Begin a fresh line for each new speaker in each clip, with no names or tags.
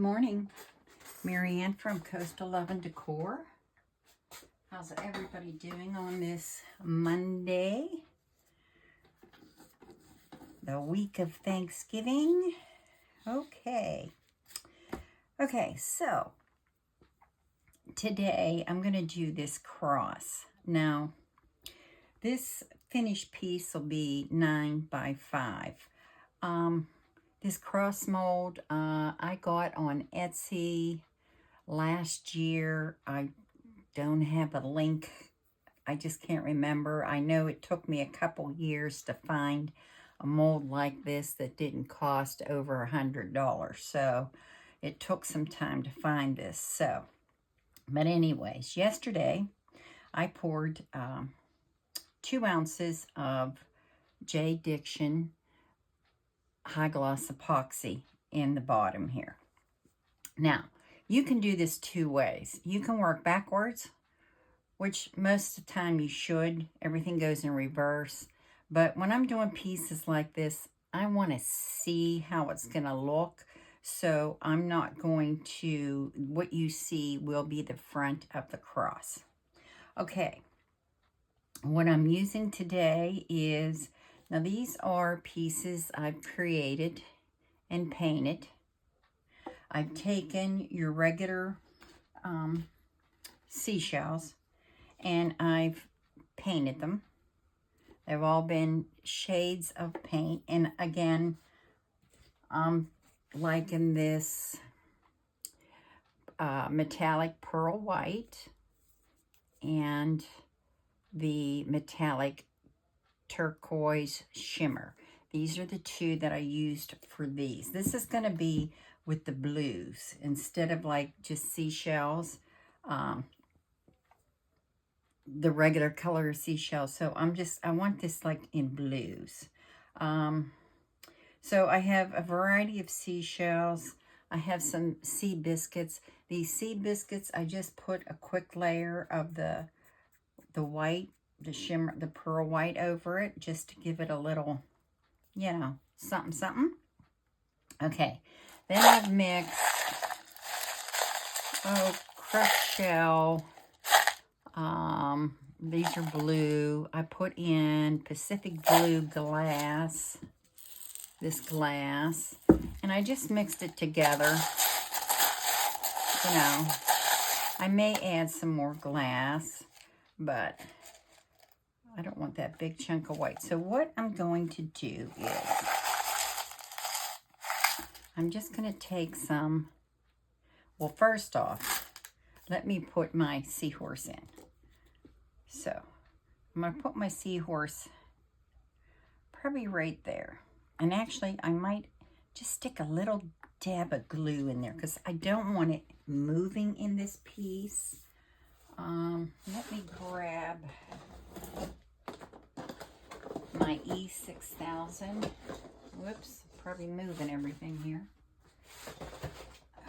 morning. Marianne from Coastal Love and Decor. How's everybody doing on this Monday? The week of Thanksgiving. Okay, so today I'm going to do this cross. Now, this finished piece will be 9 by 5. This cross mold I got on Etsy last year. I don't have a link. I just can't remember. I know it took me a couple years to find a mold like this that didn't cost over $100. So it took some time to find this. So, but anyways, yesterday I poured 2 ounces of J. Diction high gloss epoxy in the bottom here. Now, you can do this 2 ways. You can work backwards, which most of the time you should. Everything goes in reverse. But when I'm doing pieces like this, I want to see how it's going to look. So I'm not going to, what you see will be the front of the cross. Okay, what I'm using today is, now these are pieces I've created and painted. I've taken your regular seashells and I've painted them. They've all been shades of paint. And again, I'm liking this metallic pearl white and the metallic turquoise shimmer. These are the 2 that I used for these. This is going to be with the blues instead of like just seashells, the regular color of seashells. So I want this like in blues. So I have a variety of seashells. I have some sea biscuits. These sea biscuits, I just put a quick layer of the white, the shimmer, the pearl white over it, just to give it a little, you know, something. Okay, then I've mixed, crushed shell. These are blue. I put in Pacific blue glass, this glass, and I just mixed it together. You know, I may add some more glass, but I don't want that big chunk of white. So what I'm going to do is I'm just going to take some, well, first off, let me put my seahorse in. So I'm going to put my seahorse probably right there. And actually, I might just stick a little dab of glue in there because I don't want it moving in this piece. Let me grab my E6000. Whoops, probably moving everything here.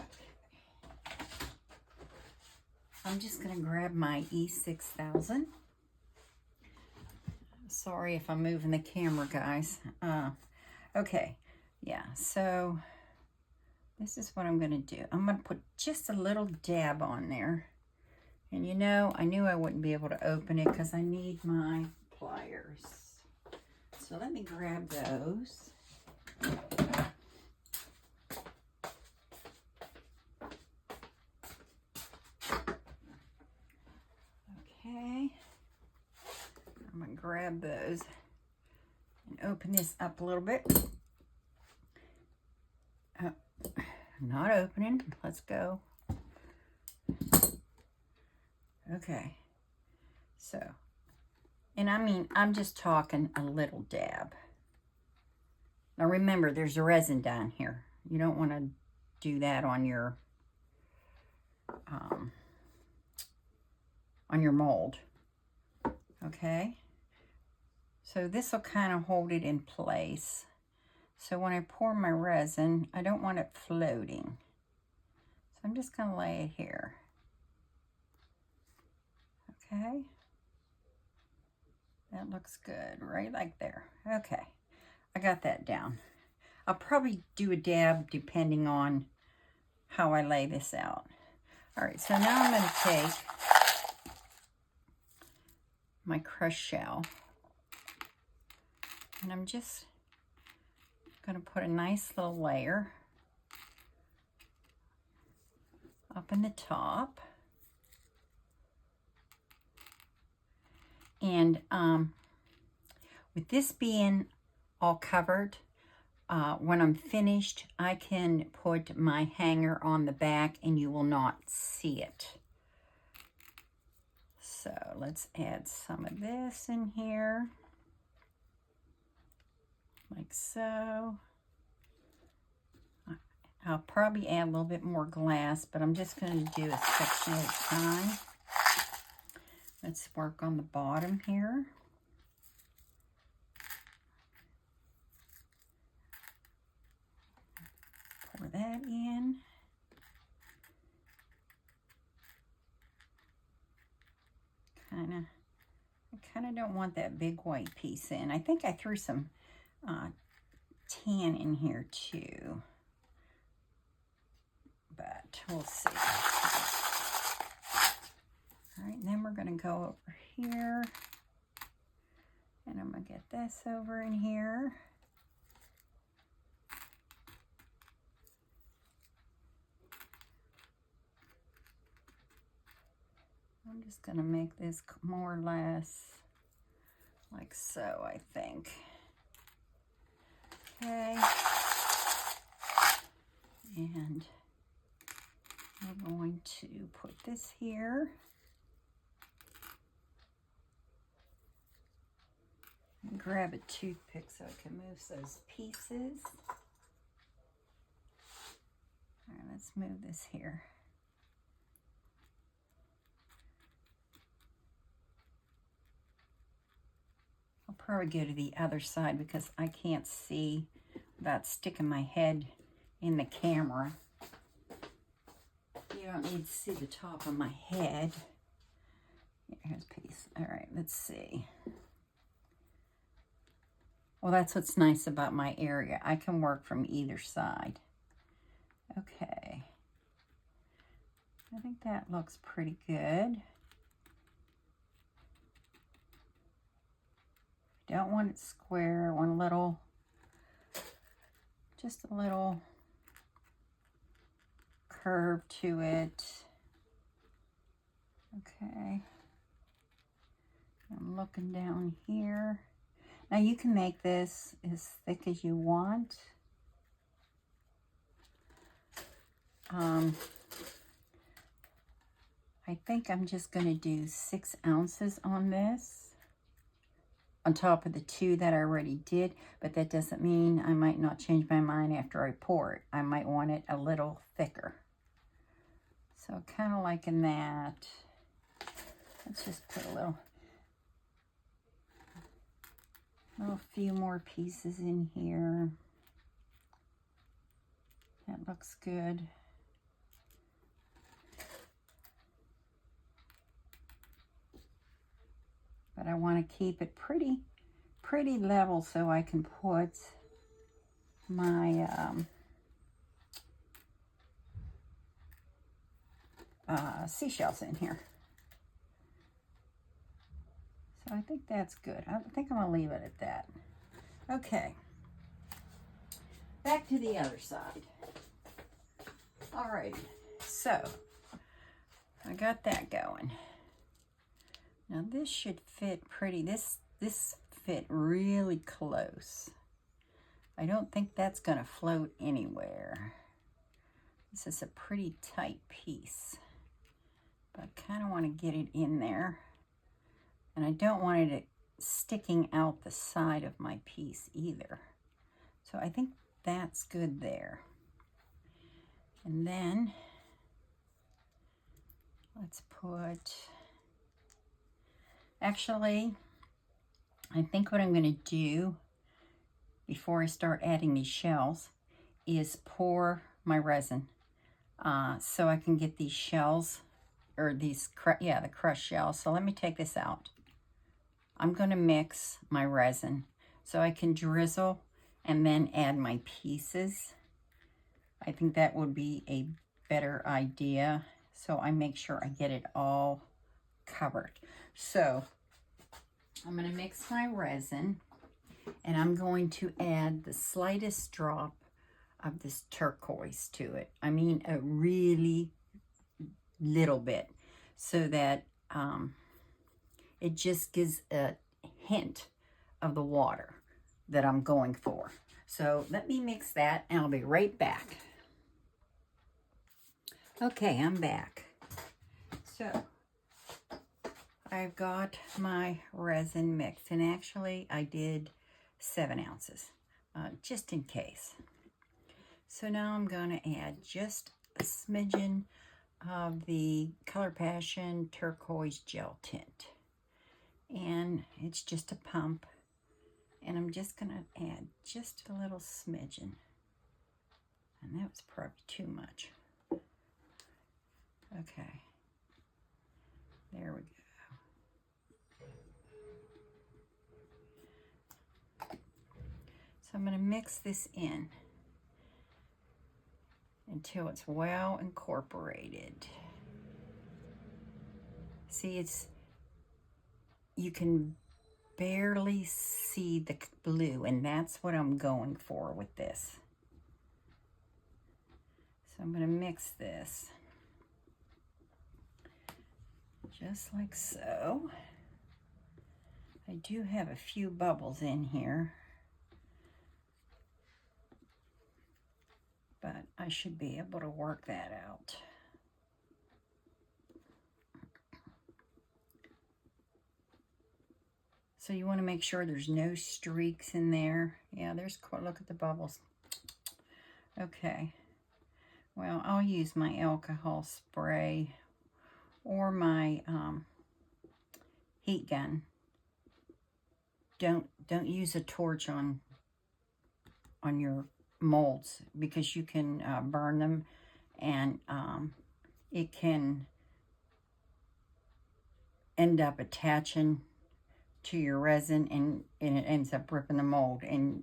Okay. I'm just going to grab my E6000. Sorry if I'm moving the camera, guys. Okay, yeah, so this is what I'm going to do. I'm going to put just a little dab on there. And you know, I knew I wouldn't be able to open it because I need my pliers. So let me grab those. Okay. I'm going to grab those and open this up a little bit. Not opening. Let's go. Okay. So, and I mean, I'm just talking a little dab. Now remember, there's a resin down here. You don't want to do that on your mold. Okay. So this will kind of hold it in place. So when I pour my resin, I don't want it floating. So I'm just going to lay it here. Okay. That looks good, right like there. Okay. I got that down. I'll probably do a dab depending on how I lay this out. All right, so now I'm going to take my crushed shell, and I'm just going to put a nice little layer up in the top. And with this being all covered, when I'm finished, I can put my hanger on the back and you will not see it. So let's add some of this in here, like so. I'll probably add a little bit more glass, but I'm just going to do a section at a time. Let's work on the bottom here. Pour that in. I kind of don't want that big white piece in. I think I threw some tan in here too, but we'll see. All right, and then we're going to go over here, and I'm going to get this over in here. I'm just going to make this more or less like so, I think. Okay. And we're going to put this here. And grab a toothpick so I can move those pieces. All right, let's move this here. I'll probably go to the other side because I can't see without sticking my head in the camera. You don't need to see the top of my head. Here's a piece. All right, let's see. Well, that's what's nice about my area. I can work from either side. Okay. I think that looks pretty good. Don't want it square. I want a little, just a little curve to it. Okay. I'm looking down here. Now you can make this as thick as you want. I think I'm just going to do 6 ounces on this, on top of the 2 that I already did, but that doesn't mean I might not change my mind after I pour it. I might want it a little thicker. So kind of like in that. Let's just put a few more pieces in here. That looks good. But I want to keep it pretty level so I can put my seashells in here. So I think that's good. I think I'm going to leave it at that. Okay. Back to the other side. All right. So I got that going. Now this should fit pretty, this fit really close. I don't think that's gonna float anywhere. This is a pretty tight piece, but I kind of want to get it in there. And I don't want it sticking out the side of my piece either. So I think that's good there. And then let's put, actually, I think what I'm going to do before I start adding these shells is pour my resin so I can get these shells, or these, the crushed shells. So let me take this out. I'm going to mix my resin so I can drizzle and then add my pieces. I think that would be a better idea. So I make sure I get it all covered. So I'm going to mix my resin, and I'm going to add the slightest drop of this turquoise to it. I mean, a really little bit, so that it just gives a hint of the water that I'm going for. So let me mix that, and I'll be right back. Okay, I'm back. So I've got my resin mixed, and actually I did 7 ounces, just in case. So now I'm going to add just a smidgen of the Color Passion Turquoise Gel Tint. And it's just a pump. And I'm just going to add just a little smidgen. And that was probably too much. Okay. There we go. So I'm going to mix this in until it's well incorporated. See, you can barely see the blue, and that's what I'm going for with this. So I'm going to mix this just like so. I do have a few bubbles in here, but I should be able to work that out. So you want to make sure there's no streaks in there. Yeah, look at the bubbles. Okay. Well, I'll use my alcohol spray or my heat gun. Don't use a torch on your molds, because you can burn them, and it can end up attaching to your resin, and it ends up ripping the mold, and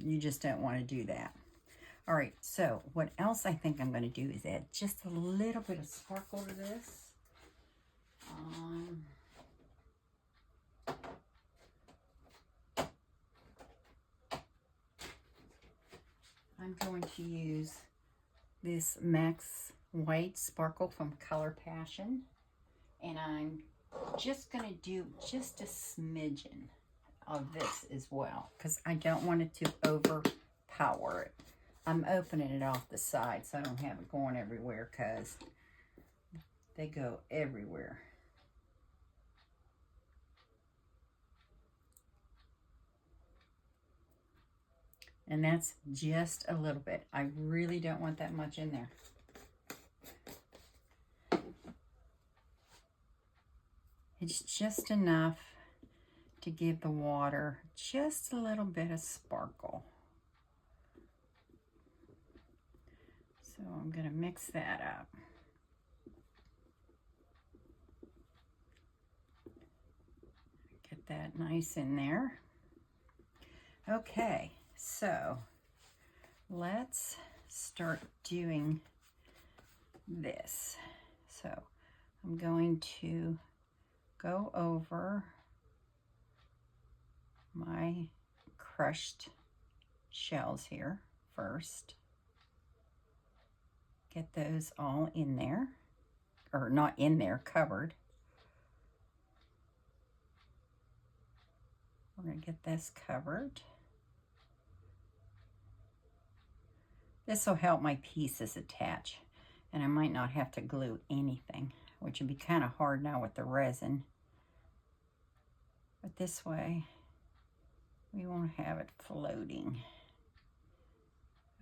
you just don't want to do that. All right, so what else I think I'm going to do is add just a little bit of sparkle to this. I'm going to use this Max White Sparkle from Color Passion, and I'm just going to do just a smidgen of this as well, because I don't want it to overpower it. I'm opening it off the side so I don't have it going everywhere, because they go everywhere. And that's just a little bit. I really don't want that much in there. It's just enough to give the water just a little bit of sparkle. So I'm going to mix that up. Get that nice in there. Okay, so let's start doing this. So I'm going to go over my crushed shells here first. Get those all in there, or not in there, covered. We're going to get this covered. This will help my pieces attach, and I might not have to glue anything, which would be kind of hard now with the resin. But this way, we won't have it floating.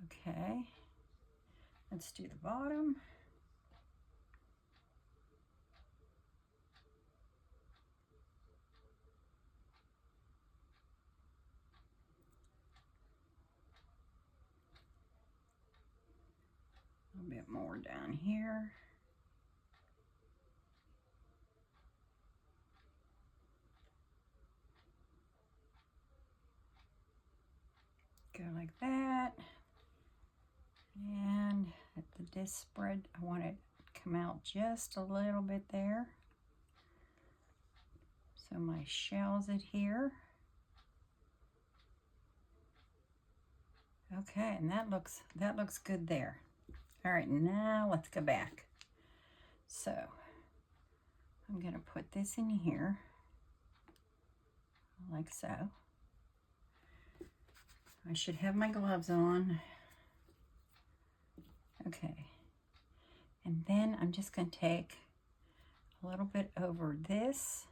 Okay, let's do the bottom. A bit more down here. Go like that. And at the this spread, I want it to come out just a little bit there. So my shells adhere. Okay, and that looks good there. All right, now let's go back. So I'm gonna put this in here, like so. I should have my gloves on. Okay, and then I'm just gonna take a little bit over this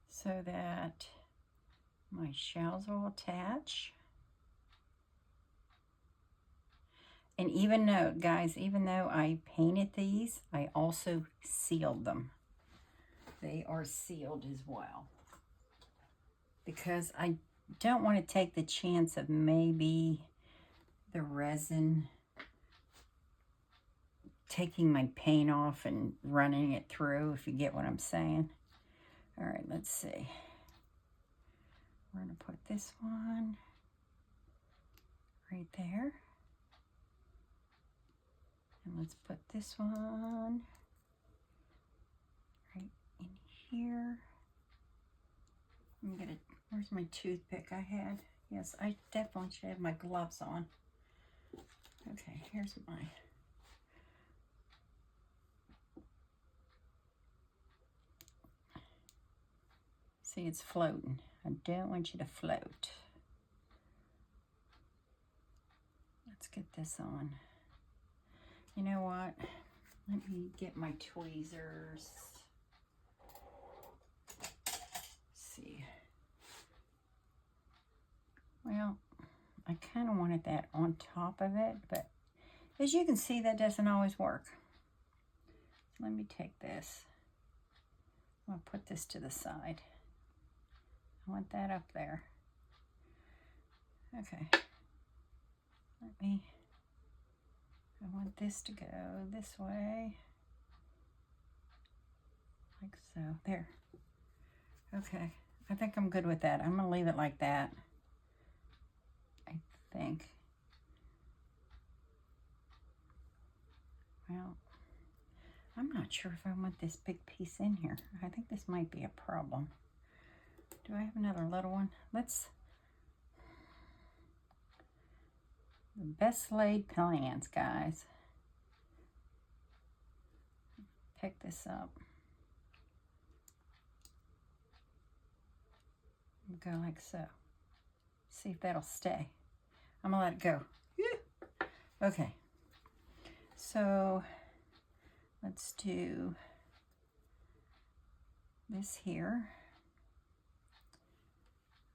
so that my shells will attach. And even note, guys, even though I painted these, I also sealed them. They are sealed as well. Because I don't want to take the chance of maybe the resin taking my paint off and running it through, if you get what I'm saying. All right, let's see. We're going to put this one right there. And let's put this one right in here. I'm gonna, where's my toothpick I had? Yes, I definitely should have my gloves on. Okay, here's my, see, it's floating. I don't want you to float. Let's get this on. You know what? Let me get my tweezers. Let's see. Well, I kind of wanted that on top of it, but as you can see, that doesn't always work. So let me take this. I'm going to put this to the side. I want that up there. Okay. I want this to go this way. Like so. There. Okay. I think I'm good with that. I'm going to leave it like that. I think. Well, I'm not sure if I want this big piece in here. I think this might be a problem. Do I have another little one? Let's... The best laid plans, guys. Pick this up. Go like so. See if that'll stay. I'm gonna let it go. Okay. So let's do this here.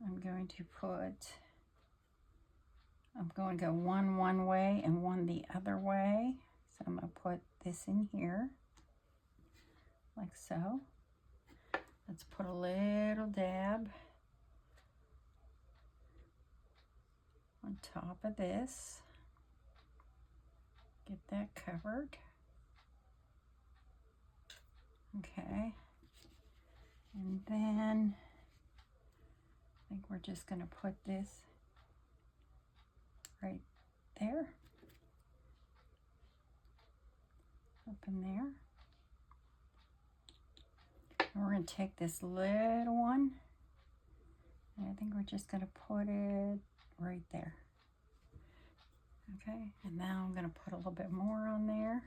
I'm going to go one way and one the other way. So I'm going to put this in here, like so. Let's put a little dab on top of this. Get that covered. Okay. And then I think we're just going to put this right there, up in there. And we're going to take this little one, and I think we're just going to put it right there. Okay, and now I'm going to put a little bit more on there.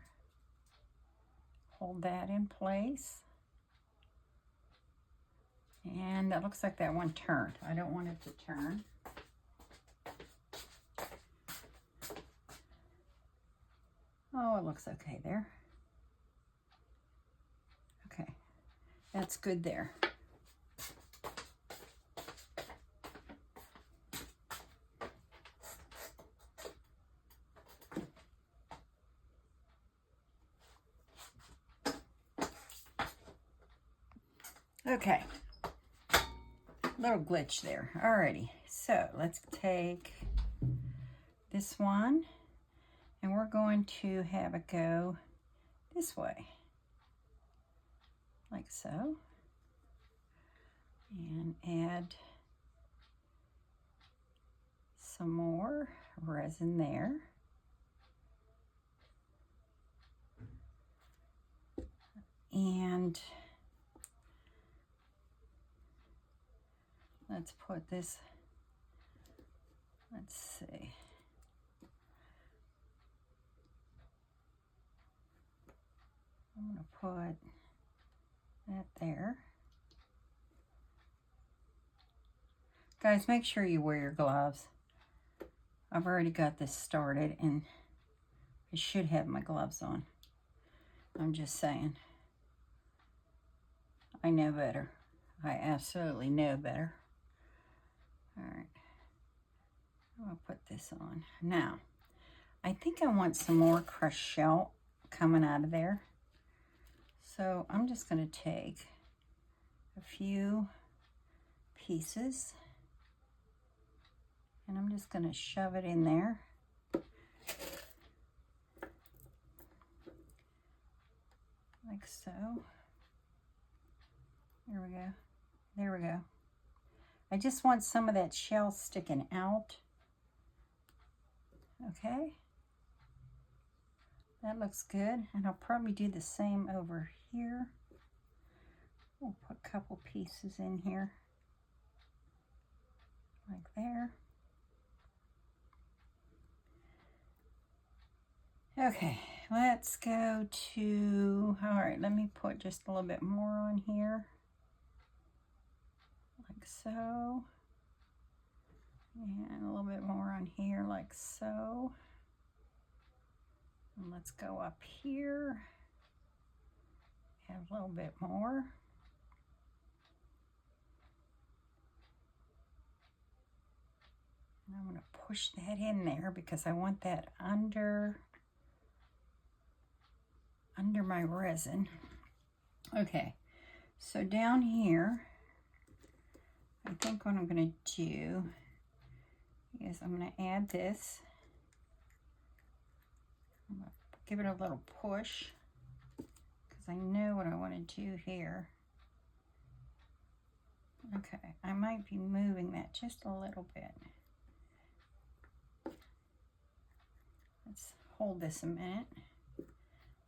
Hold that in place. And that looks like that one turned. I don't want it to turn. Oh, it looks okay there. Okay, that's good there. Okay, little glitch there. Alrighty, so let's take this one and we're going to have it go this way, like so, and add some more resin there. And let's put this, let's see. I'm going to put that there. Guys, make sure you wear your gloves. I've already got this started and I should have my gloves on. I'm just saying. I know better. I absolutely know better. All right. I'm going to put this on. Now, I think I want some more crushed shell coming out of there. So I'm just going to take a few pieces and I'm just going to shove it in there. Like so. There we go. There we go. I just want some of that shell sticking out. Okay. That looks good. And I'll probably do the same over here. We'll put a couple pieces in here. Like there. Okay, let's go to, all right, let me put just a little bit more on here. Like so. And a little bit more on here, like so. And let's go up here. Add a little bit more. And I'm going to push that in there because I want that under my resin. Okay, so down here, I think what I'm going to do is I'm going to add this. I'm going to give it a little push because I know what I want to do here. Okay, I might be moving that just a little bit. Let's hold this a minute.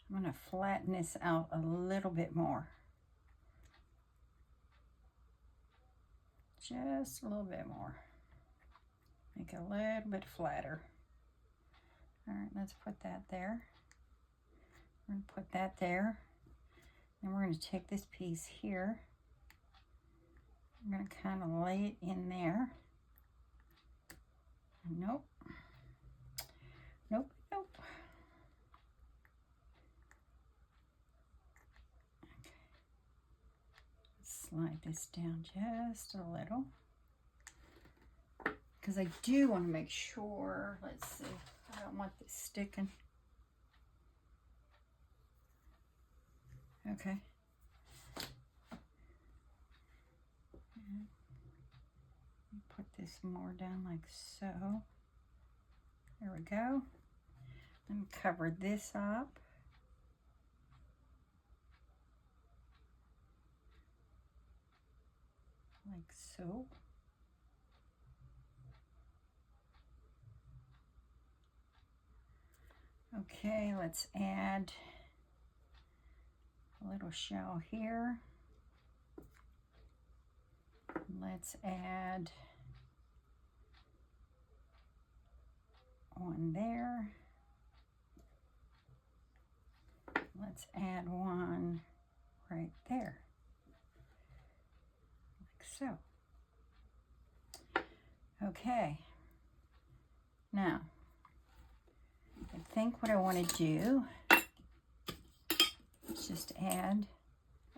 I'm going to flatten this out a little bit more. Just a little bit more. Make it a little bit flatter. All right, let's put that there. We're going to put that there. Then we're going to take this piece here. I'm going to kind of lay it in there. Nope. Nope, nope. Okay. Slide this down just a little. Because I do want to make sure, let's see, I don't want this sticking. Okay. Put this more down like so. There we go. And cover this up. Like so. Okay, let's add a little shell here. Let's add one there. Let's add one right there. Like so. Okay. Now, I think what I want to do is just add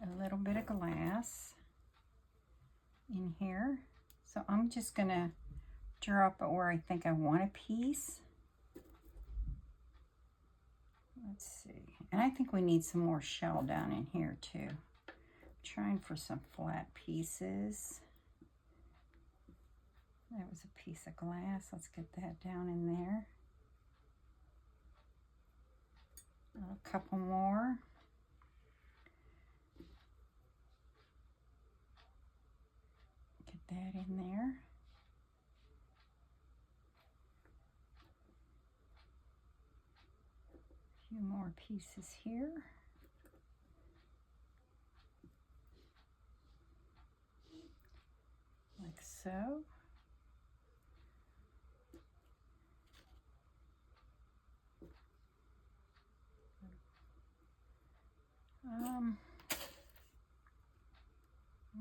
a little bit of glass in here. So I'm just going to drop it where I think I want a piece. Let's see. And I think we need some more shell down in here too. I'm trying for some flat pieces. That was a piece of glass. Let's get that down in there. A couple more. Get that in there. few more pieces here. Like so.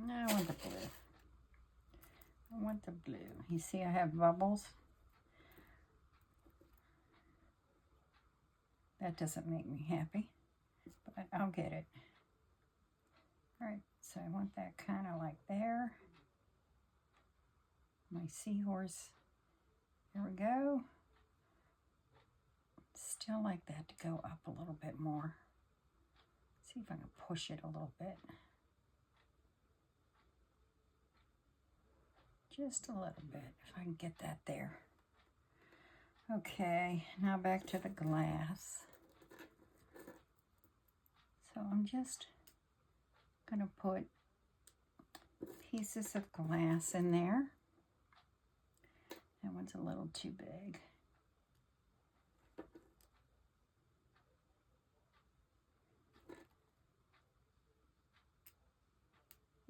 No, I want the blue. I want the blue. You see I have bubbles? That doesn't make me happy, but I'll get it. All right, so I want that kind of like there. My seahorse, there we go. Still like that to go up a little bit more. See if I can push it a little bit. Just a little bit, if I can get that there. Okay, now back to the glass. So I'm just gonna put pieces of glass in there. That one's a little too big.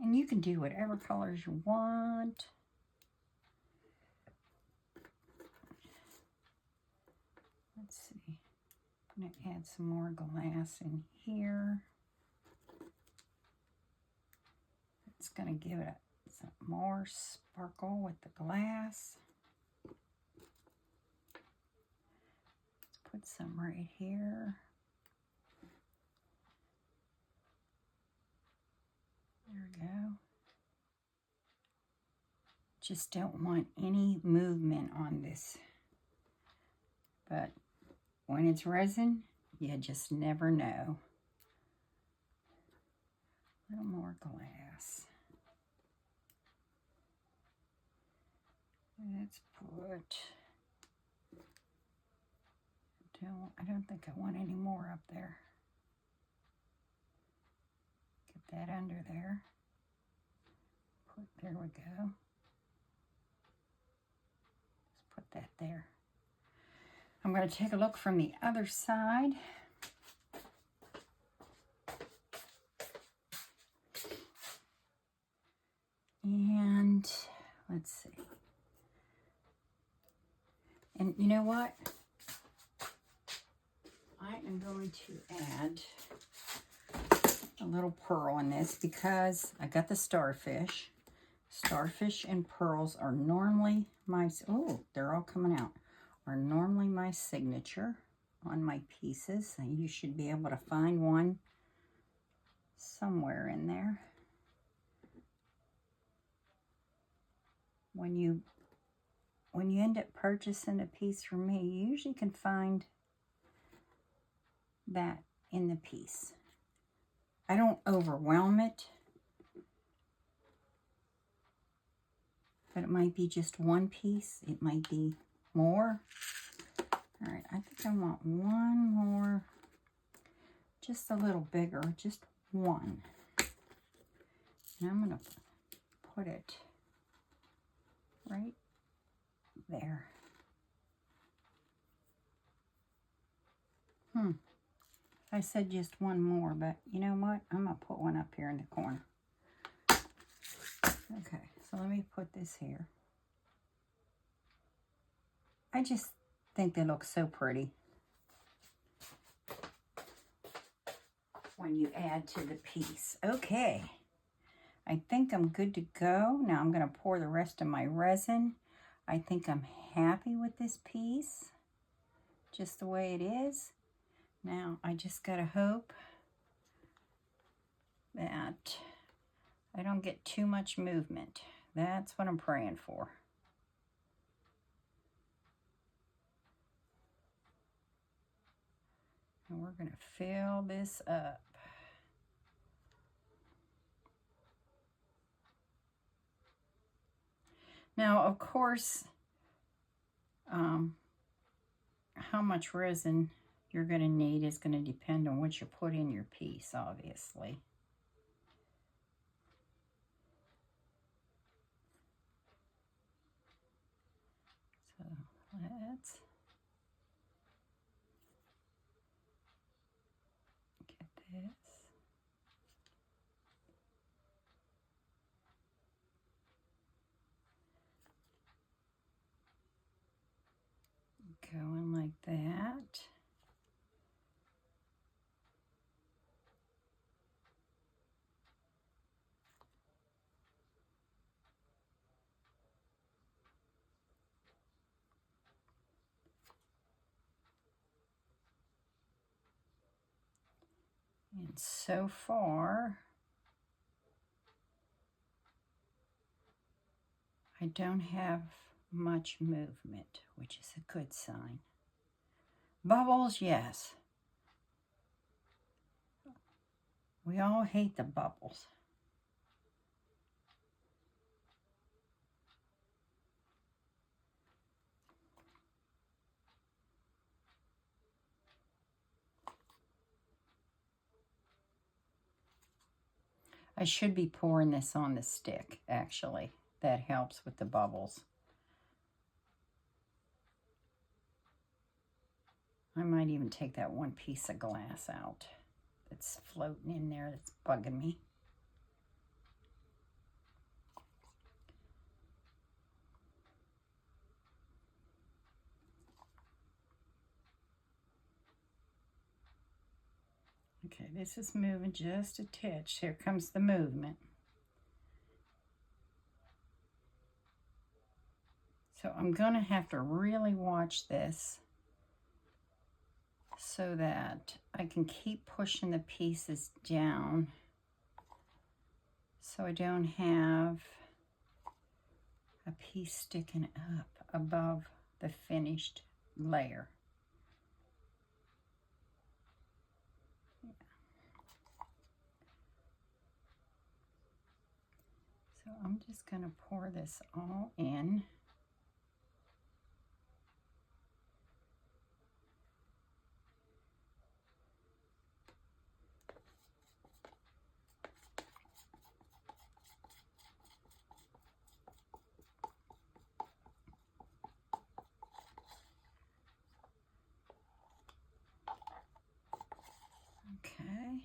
And you can do whatever colors you want. Let's see. I'm going to add some more glass in here. It's going to give it some more sparkle with the glass. Let's put some right here. There we go. Just don't want any movement on this. But when it's resin, you just never know. A little more glass. Let's put, I don't think I want any more up there. Get that under there. There we go. Let's put that there. I'm going to take a look from the other side. And let's see. And you know what? I am going to add a little pearl in this because I got the starfish. Starfish and pearls are normally my, oh, they're all coming out, are normally my signature on my pieces. And you should be able to find one somewhere in there. When you end up purchasing a piece from me, you usually can find that in the piece. I don't overwhelm it, but it might be just one piece. It might be more. All right, I think I want one more, just a little bigger, just one. And I'm gonna put it right there. I said just one more, but you know what? I'm gonna put one up here in the corner. Okay, so let me put this here. I just think they look so pretty when you add to the piece. Okay, I think I'm good to go. Now I'm gonna pour the rest of my resin. I think I'm happy with this piece, just the way it is. Now, I just gotta hope that I don't get too much movement. That's what I'm praying for. And we're gonna fill this up. Now, of course, how much resin you're going to need is going to depend on what you put in your piece, obviously. So let's going like that. And so far, I don't have much movement, which is a good sign. Bubbles, yes. We all hate the bubbles. I should be pouring this on the stick, actually. That helps with the bubbles. I might even take that one piece of glass out that's floating in there that's bugging me. Okay, this is moving just a titch. Here comes the movement. So I'm going to have to really watch this so that I can keep pushing the pieces down so I don't have a piece sticking up above the finished layer. So I'm just going to pour this all in. Okay.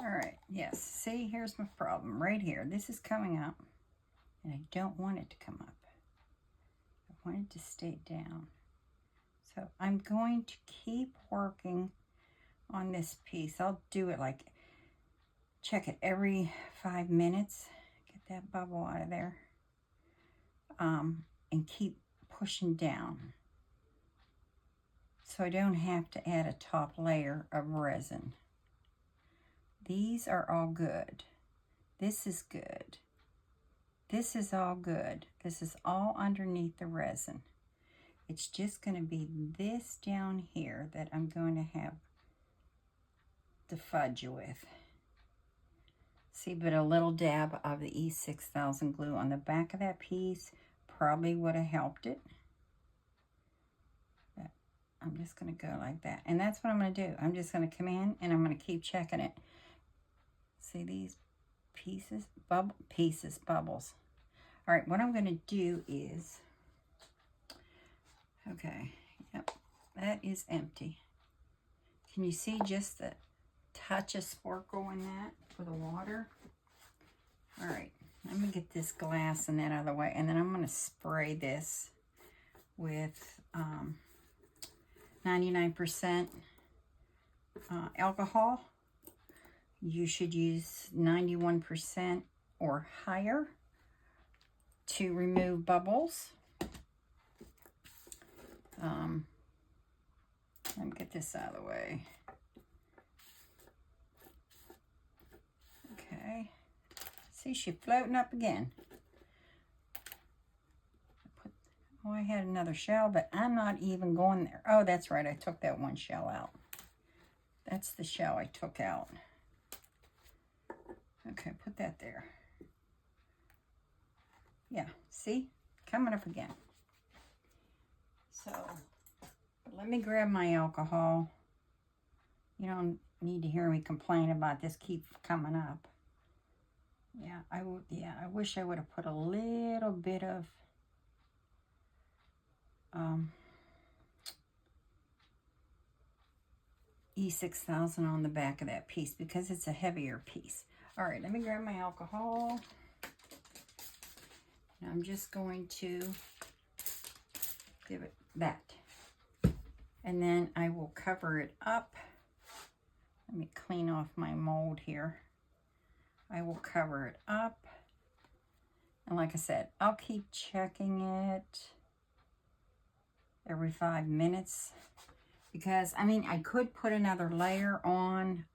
All right, yes, see, here's my problem right here. This is coming up, and I don't want it to come up. I want it to stay down. So I'm going to keep working on this piece. I'll do it like, check it every 5 minutes. Get that bubble out of there. And keep pushing down. So I don't have to add a top layer of resin. These are all good. This is good. This is all good. This is all underneath the resin. It's just going to be this down here that I'm going to have to fudge with. See, but a little dab of the E6000 glue on the back of that piece probably would have helped it. But I'm just going to go like that. And that's what I'm going to do. I'm just going to come in and I'm going to keep checking it. See these pieces? Bubbles. All right, what I'm going to do is, okay, yep, that is empty. Can you see just the touch of sparkle in that for the water? All right, let me get this glass and that out of the way, and then I'm going to spray this with 99% alcohol. You should use 91% or higher to remove bubbles. Let me get this out of the way. Okay. See, she's floating up again. Oh, I had another shell, but I'm not even going there. Oh, that's right. I took that one shell out. That's the shell I took out. Okay, put that there. Yeah, see? Coming up again. So, let me grab my alcohol. You don't need to hear me complain about this keep coming up. Yeah, I wish I would have put a little bit of E6000 on the back of that piece because it's a heavier piece. All right, let me grab my alcohol. And I'm just going to give it that. And then I will cover it up. Let me clean off my mold here. I will cover it up. And like I said, I'll keep checking it every 5 minutes. Because, I mean, I could put another layer on.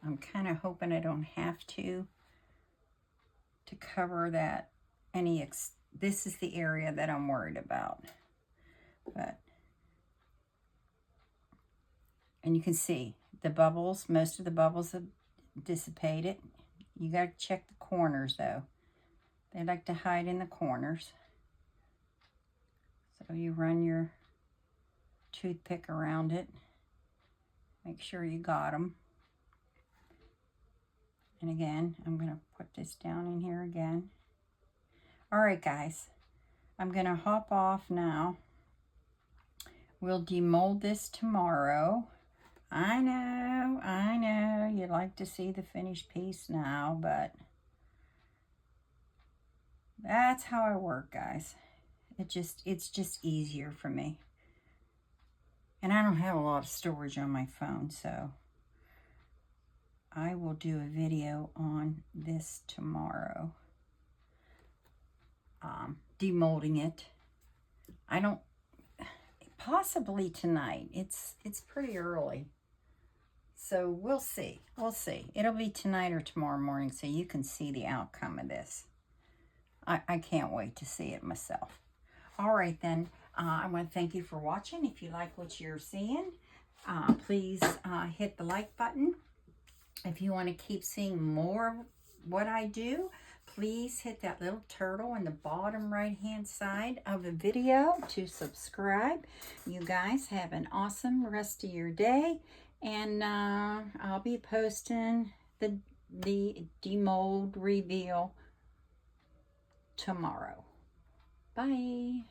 I'm kind of hoping I don't have to cover that. This is the area that I'm worried about. And you can see the bubbles, most of the bubbles have dissipated. You got to check the corners though. They like to hide in the corners. So you run your toothpick around it. Make sure you got them. And again, I'm going to put this down in here again. All right, guys. I'm going to hop off now. We'll demold this tomorrow. I know, you'd like to see the finished piece now, but that's how I work, guys. It's just easier for me. And I don't have a lot of storage on my phone, so I will do a video on this tomorrow. Demolding it. Possibly tonight. It's pretty early. So we'll see. We'll see. It'll be tonight or tomorrow morning so you can see the outcome of this. I can't wait to see it myself. All right then. I want to thank you for watching. If you like what you're seeing, please hit the like button. If you want to keep seeing more of what I do, please hit that little turtle in the bottom right hand side of the video to subscribe. You guys have an awesome rest of your day, and I'll be posting the demold reveal tomorrow. Bye.